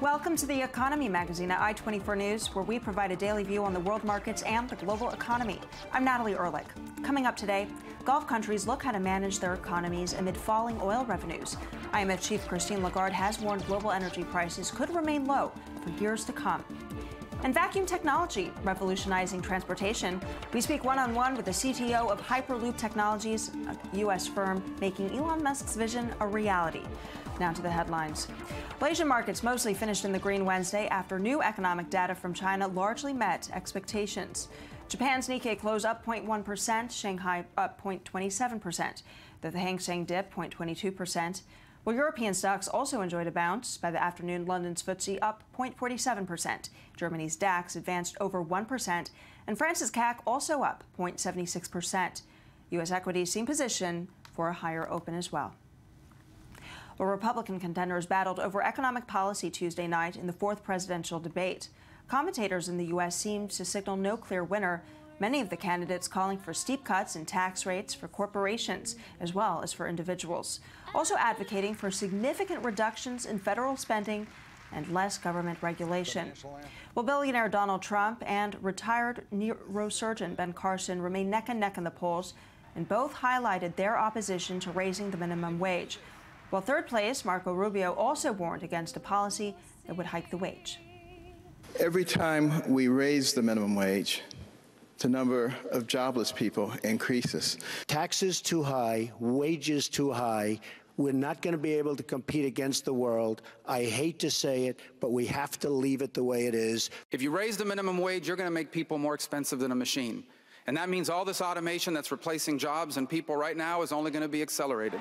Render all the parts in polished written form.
Welcome to the Economy magazine at I-24 News, where we provide a daily view on the world markets and the global economy. I'm Natalie Ehrlich. Coming up today, Gulf countries look how to manage their economies amid falling oil revenues. IMF Chief Christine Lagarde has warned global energy prices could remain low for years to come. And vacuum technology, revolutionizing transportation. We speak one-on-one with the CTO of Hyperloop Technologies, a U.S. firm making Elon Musk's vision a reality. Now to the headlines. Asian markets mostly finished in the green Wednesday after new economic data from China largely met expectations. Japan's Nikkei closed up 0.1%, Shanghai up 0.27%. The Hang Seng dipped 0.22%. While European stocks also enjoyed a bounce. By the afternoon, London's FTSE up 0.47%. Germany's DAX advanced over 1%, and France's CAC also up 0.76%. U.S. equities seem positioned for a higher open as well. Well, Republican contenders battled over economic policy Tuesday night in the fourth presidential debate. Commentators in the U.S. seemed to signal no clear winner, many of the candidates calling for steep cuts in tax rates for corporations as well as for individuals, also advocating for significant reductions in federal spending and less government regulation. Well, billionaire Donald Trump and retired neurosurgeon Ben Carson remain neck and neck in the polls, and both highlighted their opposition to raising the minimum wage. While third place, Marco Rubio also warned against a policy that would hike the wage. Every time we raise the minimum wage, the number of jobless people increases. Taxes too high, wages too high. We're not going to be able to compete against the world. I hate to say it, but we have to leave it the way it is. If you raise the minimum wage, you're going to make people more expensive than a machine. And that means all this automation that's replacing jobs and people right now is only going to be accelerated.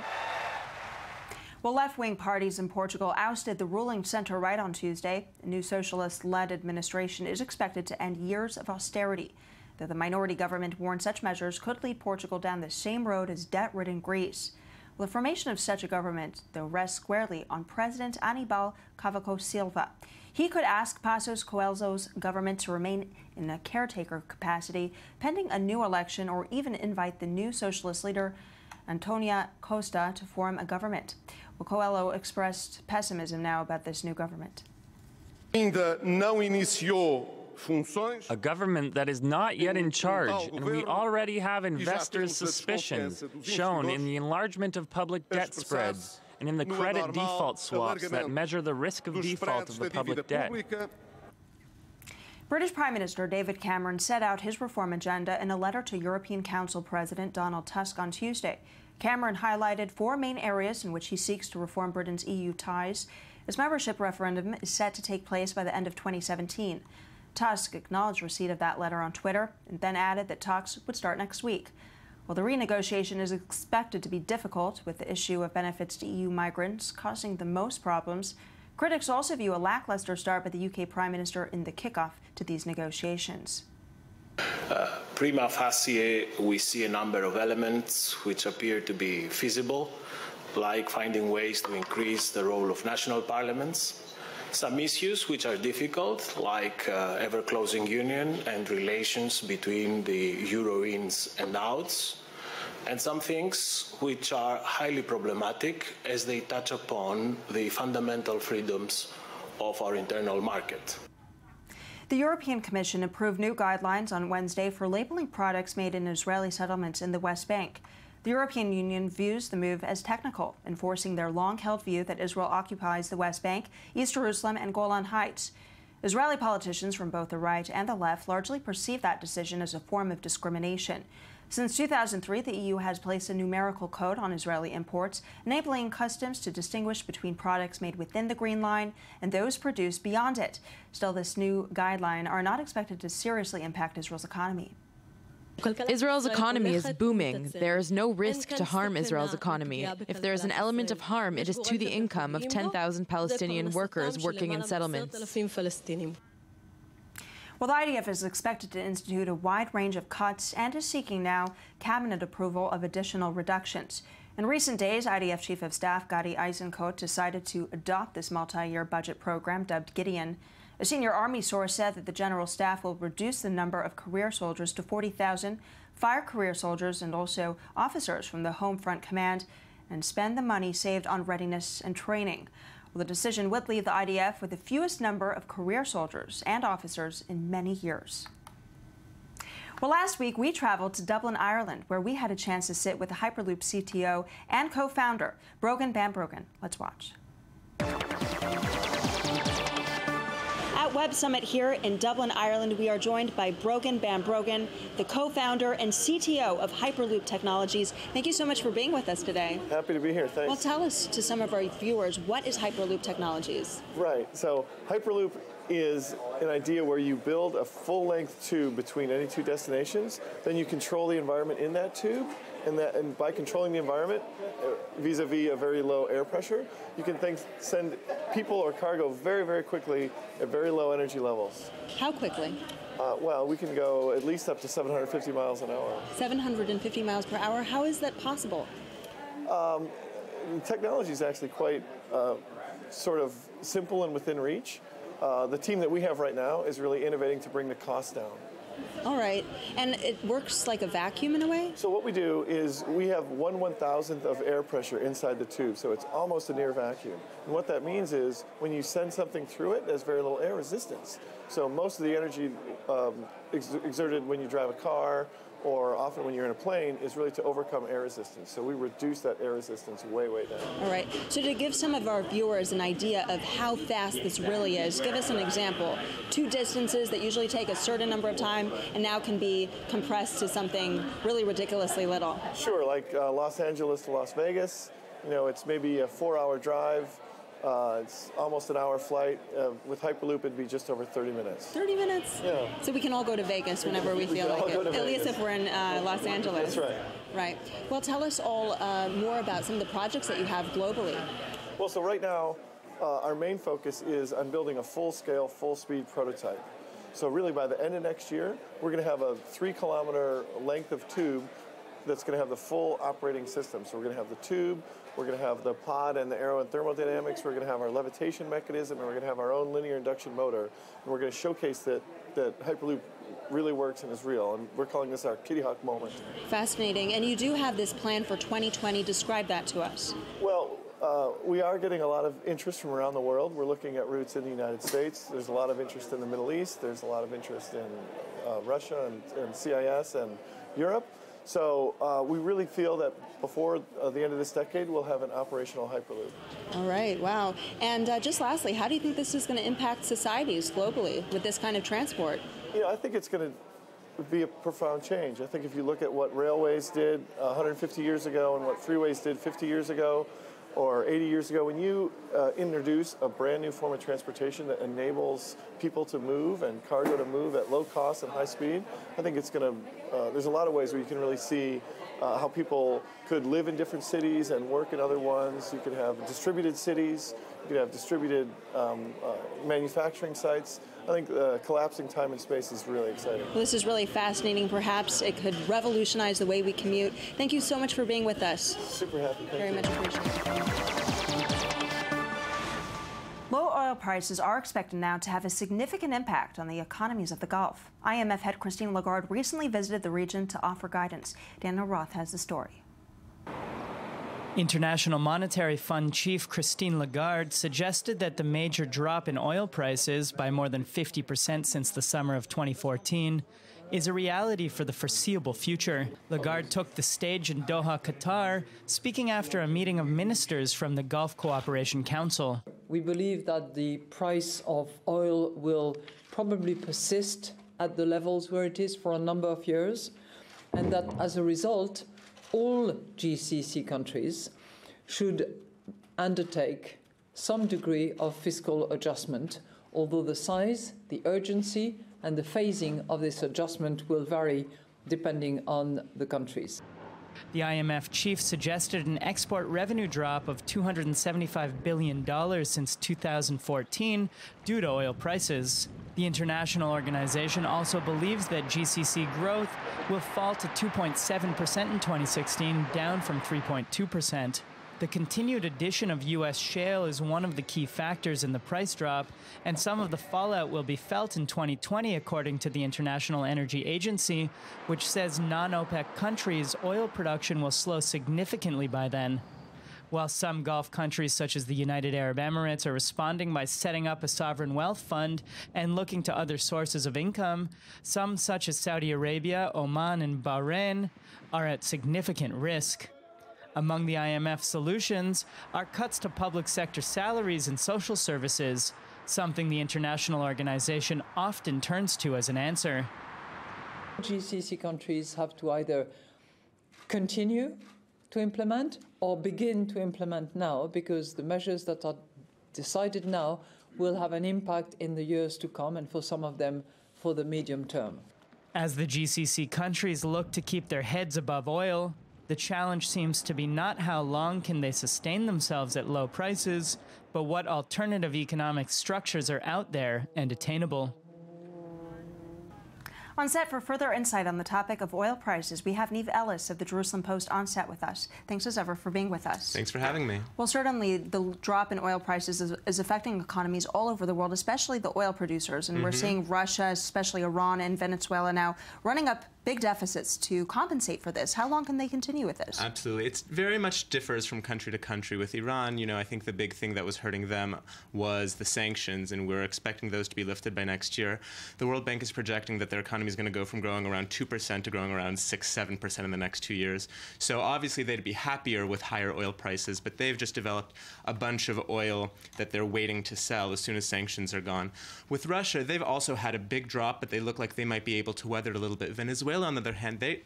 Well, left-wing parties in Portugal ousted the ruling centre-right on Tuesday. A new socialist-led administration is expected to end years of austerity, though the minority government warned such measures could lead Portugal down the same road as debt-ridden Greece. Well, the formation of such a government, though, rests squarely on President Aníbal Cavaco Silva. He could ask Passos Coelho's government to remain in a caretaker capacity pending a new election, or even invite the new socialist leader Antonia Costa to form a government. Well, Coelho expressed pessimism now about this new government. A government that is not yet in charge, and we already have investors' suspicions shown in the enlargement of public debt spreads and in the credit default swaps that measure the risk of default of the public debt. British Prime Minister David Cameron set out his reform agenda in a letter to European Council President Donald Tusk on Tuesday. Cameron highlighted four main areas in which he seeks to reform Britain's EU ties. His membership referendum is set to take place by the end of 2017. Tusk acknowledged receipt of that letter on Twitter and then added that talks would start next week. Well, the renegotiation is expected to be difficult, with the issue of benefits to EU migrants causing the most problems. Critics also view a lackluster start by the UK Prime Minister in the kickoff to these negotiations. Prima facie, we see a number of elements which appear to be feasible, like finding ways to increase the role of national parliaments. Some issues which are difficult, like ever-closing union and relations between the euro-ins and outs, and some things which are highly problematic as they touch upon the fundamental freedoms of our internal market. The European Commission approved new guidelines on Wednesday for labeling products made in Israeli settlements in the West Bank. The European Union views the move as technical, enforcing their long-held view that Israel occupies the West Bank, East Jerusalem, and Golan Heights. Israeli politicians from both the right and the left largely perceive that decision as a form of discrimination. Since 2003, the EU has placed a numerical code on Israeli imports, enabling customs to distinguish between products made within the Green Line and those produced beyond it. Still, this new guideline are not expected to seriously impact Israel's economy. Israel's economy is booming. There is no risk to harm Israel's economy. If there is an element of harm, it is to the income of 10,000 Palestinian workers working in settlements. Well, the IDF is expected to institute a wide range of cuts and is seeking now cabinet approval of additional reductions. In recent days, IDF Chief of Staff Gadi Eisenkot decided to adopt this multi-year budget program dubbed Gideon. A senior Army source said that the General Staff will reduce the number of career soldiers to 40,000, fire career soldiers and also officers from the Home Front Command, and spend the money saved on readiness and training. Well, the decision would leave the IDF with the fewest number of career soldiers and officers in many years. Well, last week we traveled to Dublin, Ireland, where we had a chance to sit with the Hyperloop CTO and co-founder, Brogan Van Brogan. Let's watch. At Web Summit here in Dublin, Ireland, we are joined by Brogan Van Brogan, the co-founder and CTO of Hyperloop Technologies. Thank you so much for being with us today. Happy to be here, thanks. Well, tell us, to some of our viewers, what is Hyperloop Technologies? Right, so Hyperloop is an idea where you build a full-length tube between any two destinations, then you control the environment in that tube, and by controlling the environment vis-a-vis a very low air pressure, you can send people or cargo very, very quickly at very low energy levels. How quickly? Well, we can go at least up to 750 miles an hour. 750 miles per hour? How is that possible? The technology is actually quite sort of simple and within reach. The team that we have right now is really innovating to bring the cost down. All right. And it works like a vacuum in a way? So what we do is we have 1/1000th of air pressure inside the tube, so it's almost a near vacuum. And what that means is when you send something through it, there's very little air resistance. So most of the energy exerted when you drive a car or often when you're in a plane is really to overcome air resistance. So we reduce that air resistance way, way down. All right. So to give some of our viewers an idea of how fast this really is, give us an example. Two distances that usually take a certain number of time and now can be compressed to something really ridiculously little. Sure, like Los Angeles to Las Vegas. You know, it's maybe a 4-hour drive. It's almost an hour flight. With Hyperloop, it'd be just over 30 minutes. 30 minutes? Yeah. So we can all go to Vegas whenever we feel like it. At least if we're in Los Angeles. That's right. Right. Well, tell us all more about some of the projects that you have globally. Well, so right now, our main focus is on building a full-scale, full-speed prototype. So really, by the end of next year, we're going to have a 3-kilometer length of tube that's going to have the full operating system. So we're going to have the tube, we're going to have the pod and the aero and thermodynamics, we're going to have our levitation mechanism, and we're going to have our own linear induction motor. And we're going to showcase that Hyperloop really works and is real. And we're calling this our Kitty Hawk moment. Fascinating. And you do have this plan for 2020. Describe that to us. Well, we are getting a lot of interest from around the world. We're looking at routes in the United States. There's a lot of interest in the Middle East. There's a lot of interest in Russia and CIS and Europe. So we really feel that before the end of this decade, we'll have an operational Hyperloop. All right, wow. And just lastly, how do you think this is going to impact societies globally with this kind of transport? You know, I think it's going to be a profound change. I think if you look at what railways did 150 years ago and what freeways did 50 years ago or 80 years ago, when you introduce a brand new form of transportation that enables people to move and cargo to move at low cost and high speed, I think it's going to, there's a lot of ways where you can really see how people could live in different cities and work in other ones. You could have distributed cities, you could have distributed manufacturing sites. I think collapsing time and space is really exciting. Well, this is really fascinating. Perhaps it could revolutionize the way we commute. Thank you so much for being with us. Super happy. Very much appreciated. Low oil prices are expected now to have a significant impact on the economies of the Gulf. IMF head Christine Lagarde recently visited the region to offer guidance. Daniel Roth has the story. International Monetary Fund Chief Christine Lagarde suggested that the major drop in oil prices by more than 50% since the summer of 2014 is a reality for the foreseeable future. Lagarde took the stage in Doha, Qatar, speaking after a meeting of ministers from the Gulf Cooperation Council. We believe that the price of oil will probably persist at the levels where it is for a number of years, and that as a result, all GCC countries should undertake some degree of fiscal adjustment, although the size, the urgency, and the phasing of this adjustment will vary depending on the countries. The IMF chief suggested an export revenue drop of $275 billion since 2014 due to oil prices. The international organization also believes that GCC growth will fall to 2.7% in 2016, down from 3.2%. The continued addition of U.S. shale is one of the key factors in the price drop, and some of the fallout will be felt in 2020, according to the International Energy Agency, which says non-OPEC countries' oil production will slow significantly by then. While some Gulf countries, such as the United Arab Emirates, are responding by setting up a sovereign wealth fund and looking to other sources of income, some, such as Saudi Arabia, Oman, and Bahrain, are at significant risk. Among the IMF solutions are cuts to public sector salaries and social services, something the international organization often turns to as an answer. GCC countries have to either continue to implement or begin to implement now, because the measures that are decided now will have an impact in the years to come, and for some of them for the medium term. As the GCC countries look to keep their heads above oil, the challenge seems to be not how long can they sustain themselves at low prices, but what alternative economic structures are out there and attainable. On set for further insight on the topic of oil prices, we have Neve Ellis of the Jerusalem Post on set with us. Thanks as ever for being with us. Thanks for having me. Well, certainly the drop in oil prices is affecting economies all over the world, especially the oil producers. And we're seeing Russia, especially Iran and Venezuela now, running up big deficits to compensate for this. How long can they continue with this? Absolutely. It very much differs from country to country. With Iran, you know, I think the big thing that was hurting them was the sanctions, and we're expecting those to be lifted by next year. The World Bank is projecting that their economy is going to go from growing around 2% to growing around 6–7% in the next 2 years. So obviously they'd be happier with higher oil prices, but they've just developed a bunch of oil that they're waiting to sell as soon as sanctions are gone. With Russia, they've also had a big drop, but they look like they might be able to weather it a little bit. Venezuela, on the other hand, they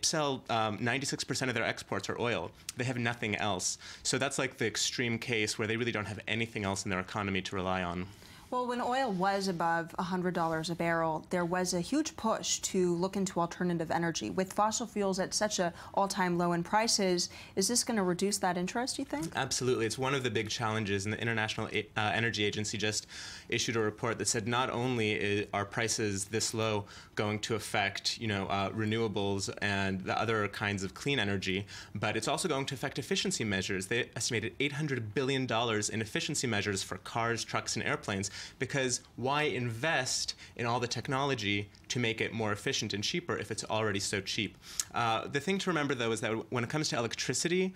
sell 96% of their exports are oil. They have nothing else. So that's like the extreme case where they really don't have anything else in their economy to rely on. Well, when oil was above $100 a barrel, there was a huge push to look into alternative energy. With fossil fuels at such an all-time low in prices, is this going to reduce that interest, you think? Absolutely. It's one of the big challenges, and the International Energy Agency just issued a report that said not only are prices this low going to affect, renewables and the other kinds of clean energy, but it's also going to affect efficiency measures. They estimated $800 billion in efficiency measures for cars, trucks, and airplanes, because why invest in all the technology to make it more efficient and cheaper if it's already so cheap? The thing to remember, though, is that when it comes to electricity,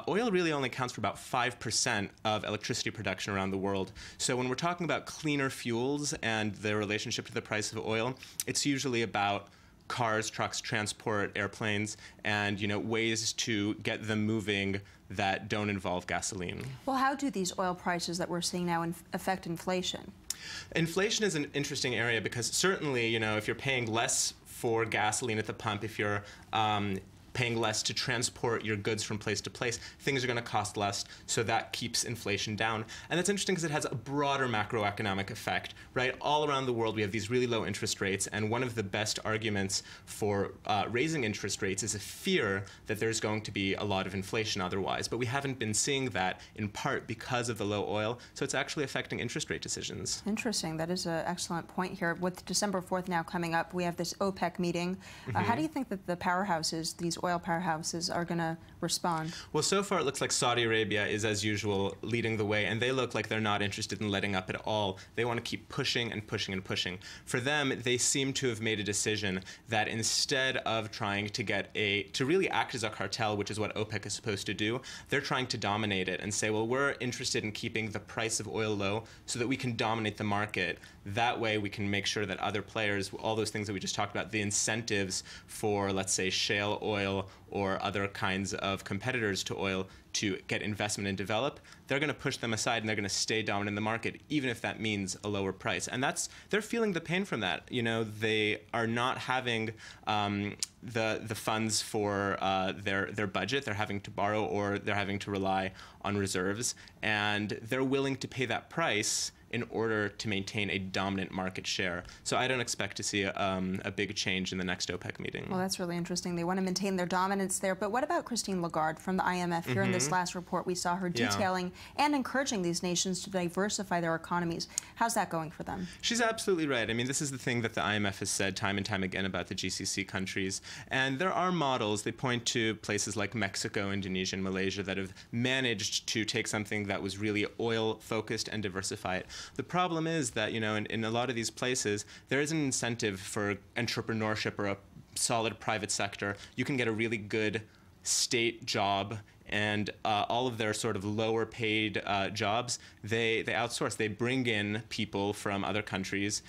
oil really only accounts for about 5% of electricity production around the world. So when we're talking about cleaner fuels and their relationship to the price of oil, it's usually about cars, trucks, transport, airplanes, and ways to get them moving that don't involve gasoline. Well, how do these oil prices that we're seeing now affect inflation? Inflation is an interesting area because certainly, if you're paying less for gasoline at the pump, if you're paying less to transport your goods from place to place, things are going to cost less, so that keeps inflation down. And that's interesting because it has a broader macroeconomic effect, right? All around the world, we have these really low interest rates, and one of the best arguments for raising interest rates is a fear that there's going to be a lot of inflation otherwise. But we haven't been seeing that in part because of the low oil, so it's actually affecting interest rate decisions. Interesting. That is an excellent point here. With December 4th now coming up, we have this OPEC meeting. How do you think that the powerhouses, these oil powerhouses, are going to respond? Well, so far it looks like Saudi Arabia is, as usual, leading the way, and they look like they're not interested in letting up at all. They want to keep pushing and pushing and pushing. For them, they seem to have made a decision that instead of trying to really act as a cartel, which is what OPEC is supposed to do, they're trying to dominate it and say, well, we're interested in keeping the price of oil low so that we can dominate the market. That way we can make sure that other players, all those things that we just talked about, the incentives for, let's say, shale oil or other kinds of competitors to oil to get investment and develop, they're going to push them aside and they're going to stay dominant in the market, even if that means a lower price. And they're feeling the pain from that. They are not having the funds for their budget. They're having to borrow or they're having to rely on reserves, and they're willing to pay that price in order to maintain a dominant market share. So I don't expect to see a big change in the next OPEC meeting. Well, that's really interesting. They want to maintain their dominance there. But what about Christine Lagarde from the IMF? Here in this last report, we saw her detailing and encouraging these nations to diversify their economies. How's that going for them? She's absolutely right. I mean, this is the thing that the IMF has said time and time again about the GCC countries. And there are models. They point to places like Mexico, Indonesia, and Malaysia that have managed to take something that was really oil-focused and diversify it. The problem is that, you know, in a lot of these places, there is an incentive for entrepreneurship or a solid private sector. You can get a really good state job, and all of their sort of lower paid jobs, they outsource. They bring in people from other countries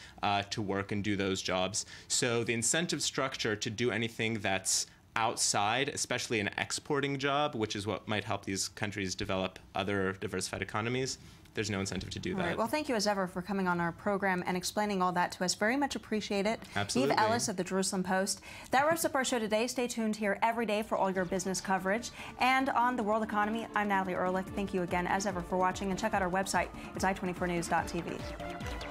to work and do those jobs. So the incentive structure to do anything that's outside, especially an exporting job, which is what might help these countries develop other diversified economies, there's no incentive to do that. All right. Well, thank you as ever for coming on our program and explaining all that to us. Very much appreciate it. Absolutely. Eve Ellis of the Jerusalem Post. That wraps up our show today. Stay tuned here every day for all your business coverage. And on The World Economy, I'm Natalie Ehrlich. Thank you again as ever for watching, and check out our website. It's i24news.tv.